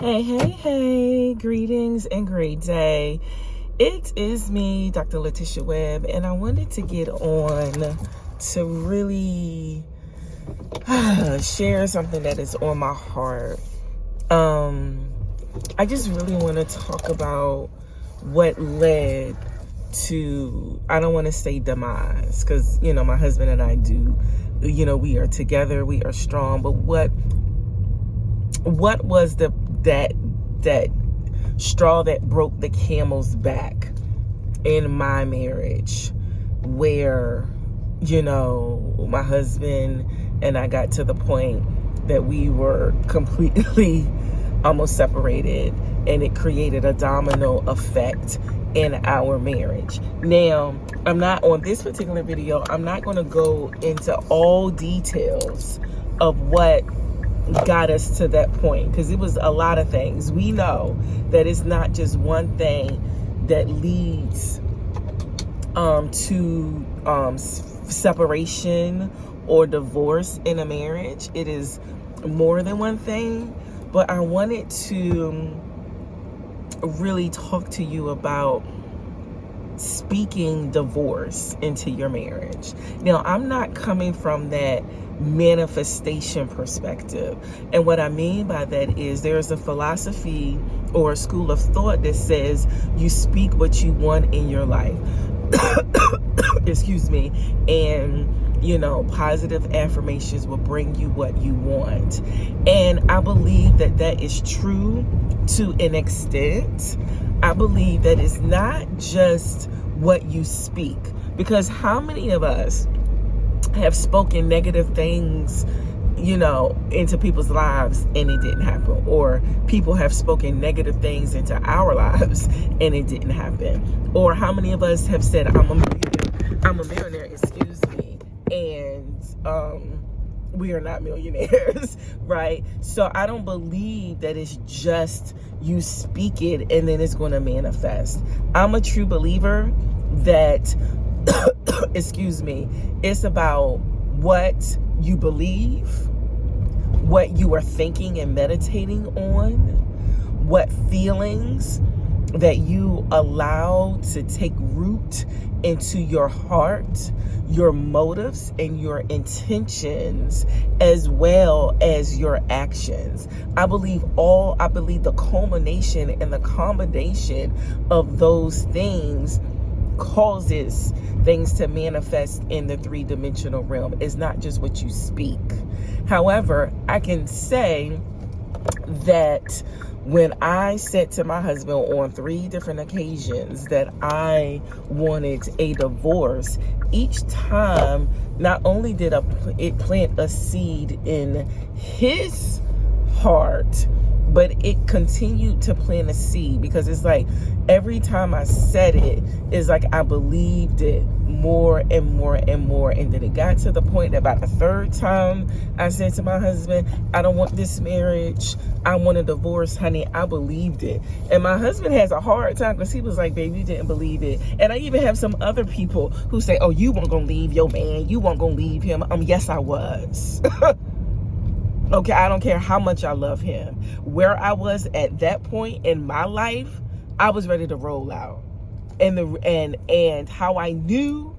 Hey, greetings and great day. It is me, Dr. Latisha Webb, and I wanted to get on to really share something that is on my heart. I just really want to talk about what led to, I don't want to say demise, because, my husband and I do, we are together, we are strong, but what was that straw that broke the camel's back in my marriage, where my husband and I got to the point that we were completely almost separated, and it created a domino effect in our marriage. Now, I'm not on this particular video, I'm not going to go into all details of what got us to that point, because it was a lot of things. We know that it's not just one thing that leads to separation or divorce in a marriage. It is more than one thing, but I wanted to really talk to you about speaking divorce into your marriage. Now, I'm not coming from that manifestation perspective. And what I mean by that is there's a philosophy or a school of thought that says you speak what you want in your life. Excuse me. And positive affirmations will bring you what you want. And I believe that that is true to an extent. I believe that it's not just what you speak, because how many of us have spoken negative things, into people's lives and it didn't happen, or people have spoken negative things into our lives and it didn't happen? Or how many of us have said, I'm a millionaire, excuse me, and we are not millionaires, right? So I don't believe that it's just you speak it and then it's going to manifest. I'm a true believer that excuse me, it's about what you believe, what you are thinking and meditating on, what feelings that you allow to take root into your heart, your motives and your intentions, as well as your actions. I believe the culmination and the combination of those things causes things to manifest in the three-dimensional realm. It's not just what you speak. However, I can say that when I said to my husband on 3 different occasions that I wanted a divorce, each time, not only did it plant a seed in his heart, but it continued to plant a seed, because it's like every time I said it, it's like I believed it more and more and more. And then it got to the point that about the 3rd time I said to my husband, I don't want this marriage, I want a divorce, honey. I believed it. And my husband has a hard time, because he was like, baby, you didn't believe it. And I even have some other people who say, oh, you weren't gonna leave your man, you weren't gonna leave him. Yes, I was. Okay, I don't care how much I love him. Where I was at that point in my life, I was ready to roll out. And how I knew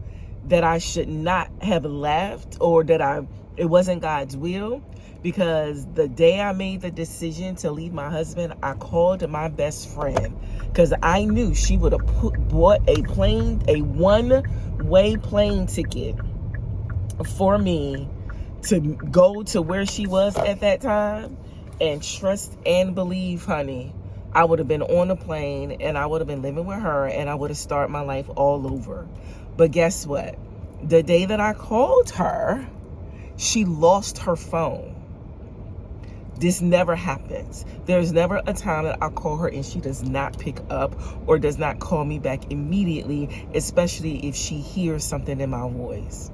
that I should not have left, or that it wasn't God's will, because the day I made the decision to leave my husband, I called my best friend, because I knew she would have bought a one-way plane ticket for me to go to where she was at that time. And trust and believe, honey, I would have been on a plane and I would have been living with her and I would have started my life all over. But guess what? The day that I called her, she lost her phone. This never happens. There's never a time that I call her and she does not pick up or does not call me back immediately, especially if she hears something in my voice.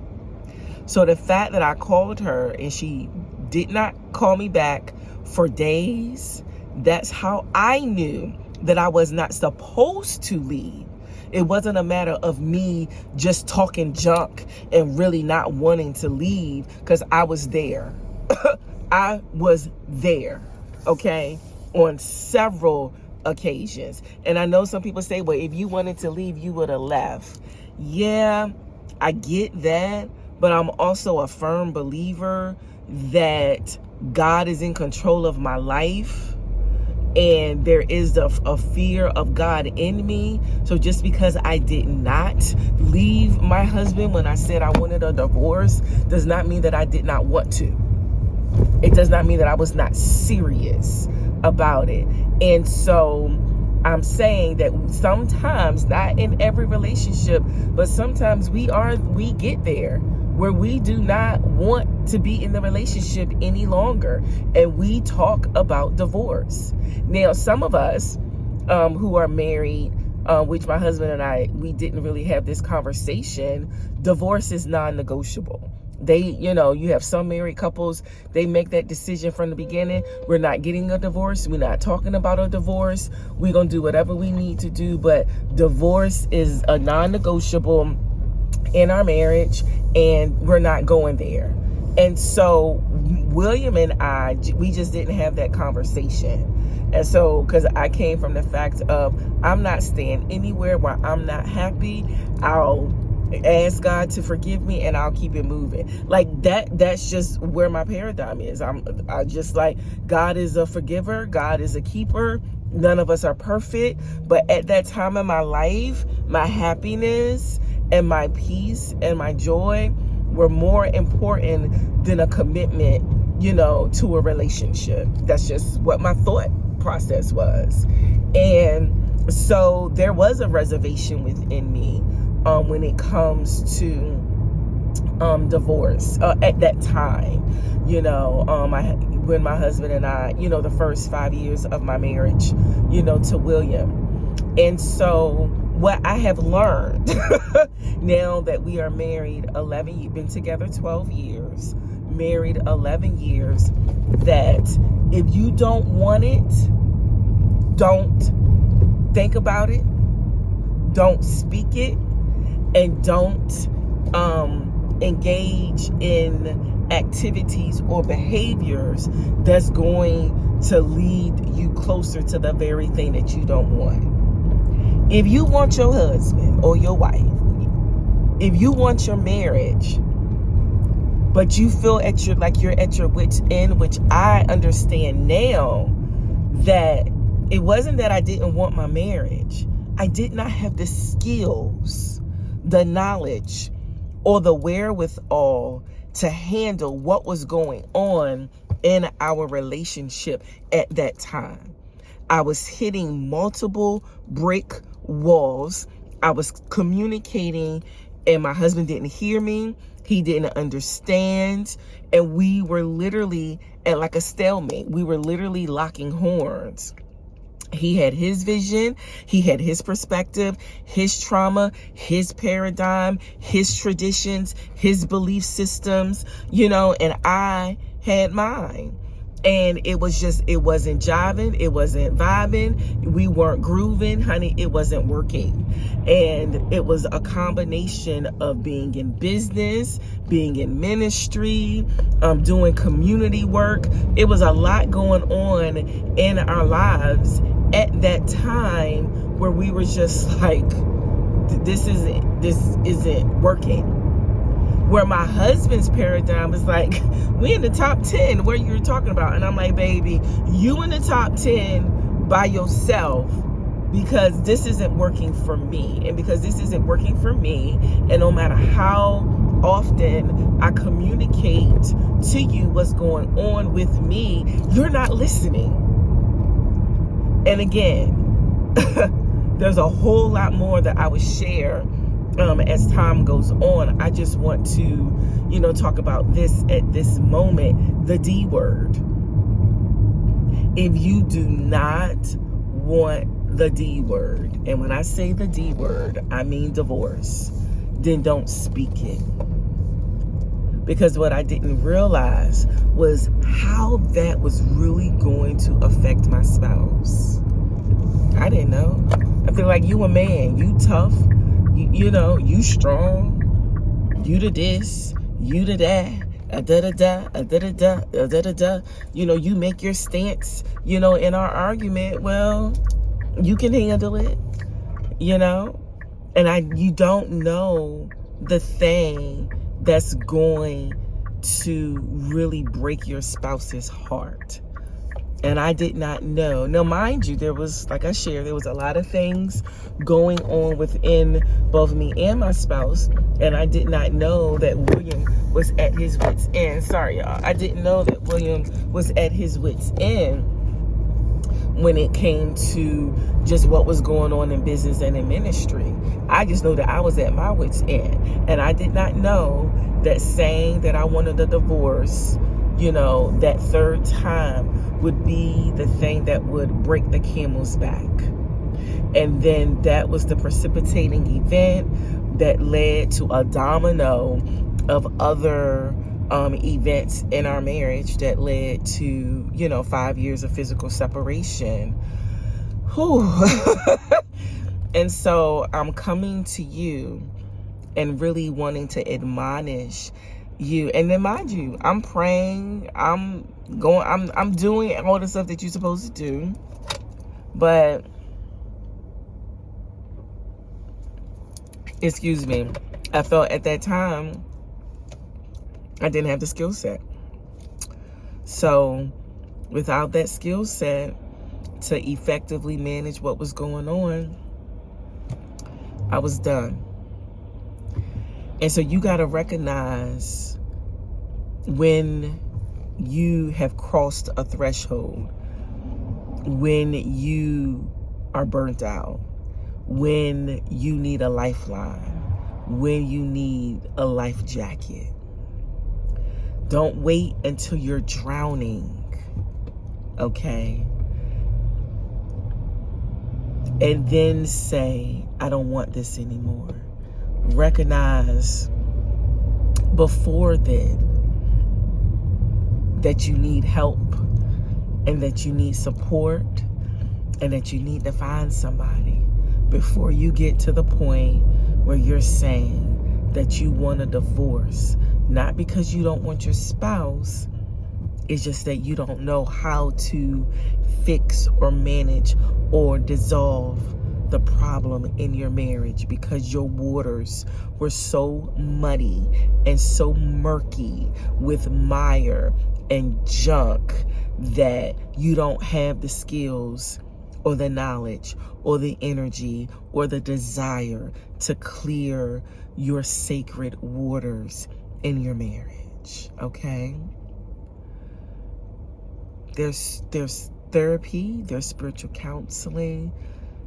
So the fact that I called her and she did not call me back for days, that's how I knew that I was not supposed to leave. It wasn't a matter of me just talking junk and really not wanting to leave, because I was there. I was there, okay? on several occasions. And I know some people say, well, if you wanted to leave, you would have left. Yeah, I get that, but I'm also a firm believer that God is in control of my life, and there is a fear of God in me. So just because I did not leave my husband when I said I wanted a divorce does not mean that I did not want to. It does not mean that I was not serious about it. And so I'm saying that sometimes, not in every relationship, but sometimes we get there where we do not want to be in the relationship any longer, and we talk about divorce. Now, some of us who are married, which my husband and I, we didn't really have this conversation, divorce is non-negotiable. You have some married couples, they make that decision from the beginning. We're not getting a divorce. We're not talking about a divorce. We're going to do whatever we need to do. But divorce is a non-negotiable in our marriage, and we're not going there. And so William and I, we just didn't have that conversation. And so, because I came from the fact of, I'm not staying anywhere where I'm not happy. I'll ask God to forgive me and I'll keep it moving. Like that's just where my paradigm is. I just like, God is a forgiver, God is a keeper. None of us are perfect, but at that time in my life, my happiness and my peace and my joy were more important than a commitment, to a relationship. That's just what my thought process was. And so there was a reservation within me when it comes to divorce at that time. When my husband and I, the first 5 years of my marriage, to William. And so what I have learned now that we are married 11 years, been together 12 years, married 11 years, that if you don't want it, don't think about it, don't speak it, and don't engage in activities or behaviors that's going to lead you closer to the very thing that you don't want. If you want your husband or your wife, if you want your marriage, but you feel you're at your wit's end, which I understand now, that it wasn't that I didn't want my marriage. I did not have the skills, the knowledge, or the wherewithal to handle what was going on in our relationship at that time. I was hitting multiple brick walls. I was communicating, and my husband didn't hear me. He didn't understand. And we were literally at like a stalemate. We were literally locking horns. He had his vision, he had his perspective, his trauma, his paradigm, his traditions, his belief systems, and I had mine. And it wasn't jiving, it wasn't vibing, we weren't grooving, honey, it wasn't working. And it was a combination of being in business, being in ministry, doing community work. It was a lot going on in our lives at that time where we were just like, this isn't working. Where my husband's paradigm was like, we in the top 10, where you're talking about. And I'm like, baby, you in the top 10 by yourself, because this isn't working for me. And because this isn't working for me, and no matter how often I communicate to you what's going on with me, you're not listening. And again, there's a whole lot more that I would share as time goes on. I just want to, talk about this at this moment, the D word. If you do not want the D word, and when I say the D word, I mean divorce, then don't speak it. Because what I didn't realize was how that was really going to affect my spouse. I didn't know. I feel like you a man, you tough, you strong, you to this, you to that, You know, you make your stance, you know, in our argument. Well, you can handle it, you know, and you don't know the thing that's going to really break your spouse's heart. And I did not know. Now, mind you, there was, like I shared, there was a lot of things going on within both me and my spouse. And I did not know that William was at his wit's end. Sorry, y'all. I didn't know that William was at his wit's end when it came to just what was going on in business and in ministry. I just know that I was at my wit's end. And I did not know that saying that I wanted a divorce, you know, that third time would be the thing that would break the camel's back. And then that was the precipitating event that led to a domino of other events in our marriage that led to, you know, 5 years of physical separation. Whew. And so I'm coming to you and really wanting to admonish you. And then mind you, I'm praying, I'm doing all the stuff that you're supposed to do. But excuse me, I felt at that time I didn't have the skill set. So without that skill set to effectively manage what was going on, I was done. And so you got to recognize when you have crossed a threshold, when you are burnt out, when you need a lifeline, when you need a life jacket. Don't wait until you're drowning, okay? And then say, I don't want this anymore. Recognize before then that you need help and that you need support and that you need to find somebody before you get to the point where you're saying that you want a divorce. Not because you don't want your spouse, it's just that you don't know how to fix or manage or dissolve the problem in your marriage because your waters were so muddy and so murky with mire and junk that you don't have the skills or the knowledge or the energy or the desire to clear your sacred waters in your marriage, okay? There's therapy, there's spiritual counseling,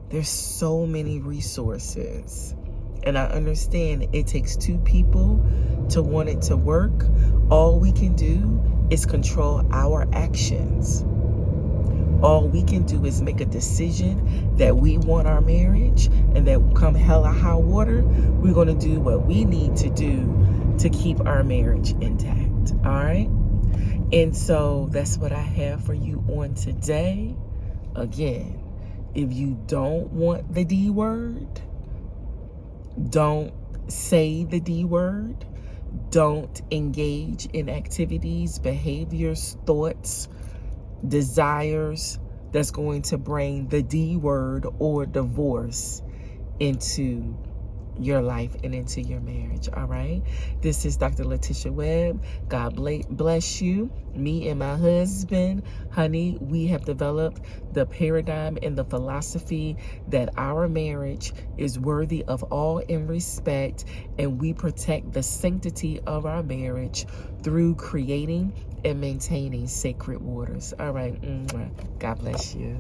there's so many resources. And I understand it takes two people to want it to work. All we can do is control our actions. All we can do is make a decision that we want our marriage and that come hell or high water, we're going to do what we need to do to keep our marriage intact. All right? And so that's what I have for you on today. Again, if you don't want the D word, don't say the D word. Don't engage in activities, behaviors, thoughts, desires that's going to bring the D word or divorce into your life and into your marriage. All right. This is Dr. Latisha Webb. God bless you. Me and my husband, honey, we have developed the paradigm and the philosophy that our marriage is worthy of all and respect, and we protect the sanctity of our marriage through creating and maintaining sacred waters. All right. God bless you.